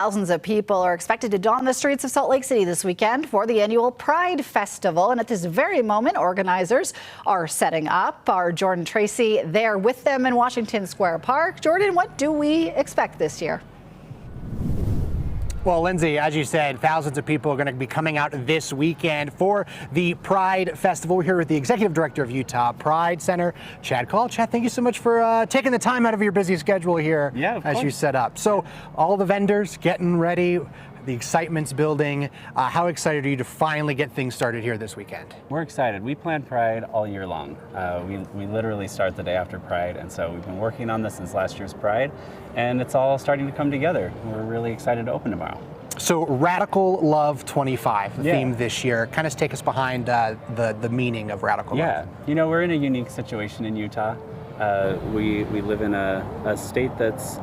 Thousands of people are expected to dawn the streets of Salt Lake City this weekend for the annual Pride Festival. And at this very moment, organizers are setting up. Our Jordan Tracy there with them in Washington Square Park. Jordan, what do we expect this year? Well, Lindsay, as you said, thousands of people are going to be coming out this weekend for the Pride Festival. We're here with the Executive Director of Utah Pride Center, Chad Call. Chad, thank you so much for taking the time out of your busy schedule here as you set up. So all the vendors getting ready, the excitement's building. How excited are you to finally get things started here this weekend? We're excited. We plan Pride all year long. We literally start the day after Pride, and so we've been working on this since last year's Pride, and it's all starting to come together. We're really excited to open tomorrow. So Radical Love 25, the theme this year. Kind of take us behind the meaning of Radical Love. Yeah, you know, we're in a unique situation in Utah. We live in a state that's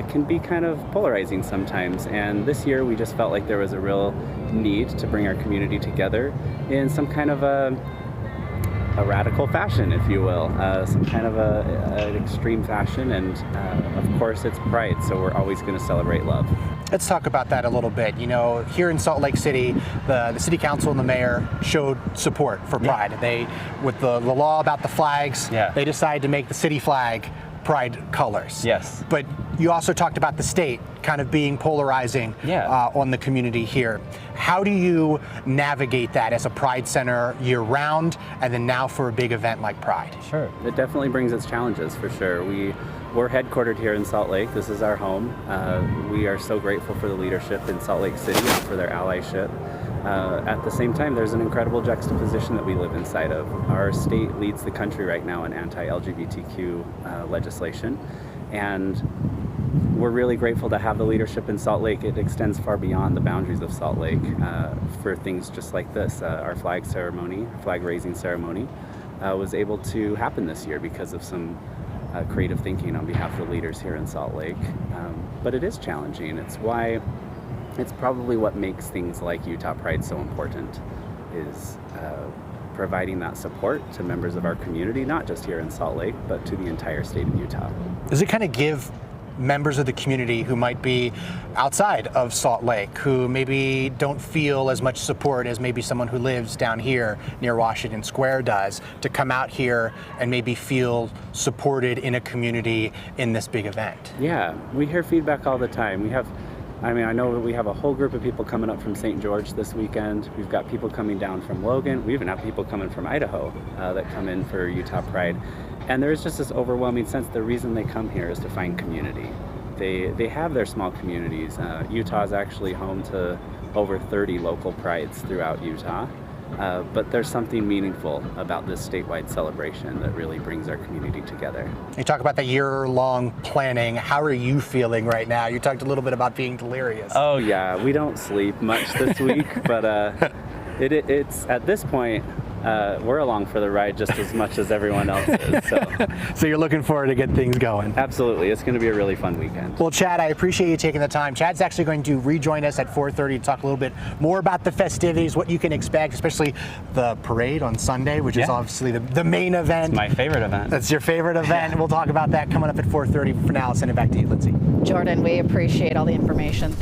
can be kind of polarizing sometimes, and this year we just felt like there was a real need to bring our community together in some kind of a radical fashion, if you will, some kind of an extreme fashion, and of course it's Pride, so we're always going to celebrate love. Let's talk about that a little bit. You know, here in Salt Lake City, the city council and the mayor showed support for Pride. They, with the law about the flags, they decided to make the city flag Pride colors. Yes. But you also talked about the state kind of being polarizing on the community here. How do you navigate that as a Pride Center year round, and then now for a big event like Pride? Sure. It definitely brings its challenges, for sure. We're headquartered here in Salt Lake. This is our home. We are so grateful for the leadership in Salt Lake City and for their allyship. At the same time, there's an incredible juxtaposition that we live inside of. Our state leads the country right now in anti-LGBTQ legislation, and we're really grateful to have the leadership in Salt Lake. It extends far beyond the boundaries of Salt Lake for things just like this. Our flag raising ceremony was able to happen this year because of some creative thinking on behalf of the leaders here in Salt Lake. But it is challenging. It's probably what makes things like Utah Pride so important, is providing that support to members of our community, not just here in Salt Lake, but to the entire state of Utah. Does it kind of give members of the community who might be outside of Salt Lake, who maybe don't feel as much support as maybe someone who lives down here near Washington Square does, to come out here and maybe feel supported in a community in this big event? Yeah, we hear feedback all the time. I know we have a whole group of people coming up from St. George this weekend. We've got people coming down from Logan. We even have people coming from Idaho that come in for Utah Pride. And there's just this overwhelming sense the reason they come here is to find community. They have their small communities. Utah is actually home to over 30 local prides throughout Utah. But there's something meaningful about this statewide celebration that really brings our community together. You talk about the year-long planning. How are you feeling right now? You talked a little bit about being delirious. Oh yeah, we don't sleep much this week, but it's at this point, we're along for the ride just as much as everyone else is. So you're looking forward to get things going? Absolutely. It's going to be a really fun weekend. Well, Chad, I appreciate you taking the time. Chad's actually going to rejoin us at 4:30 to talk a little bit more about the festivities, what you can expect, especially the parade on Sunday, which is obviously the main event. It's my favorite event. That's your favorite event. We'll talk about that coming up at 4:30. For now, I'll send it back to you, Lindsay. Jordan, we appreciate all the information.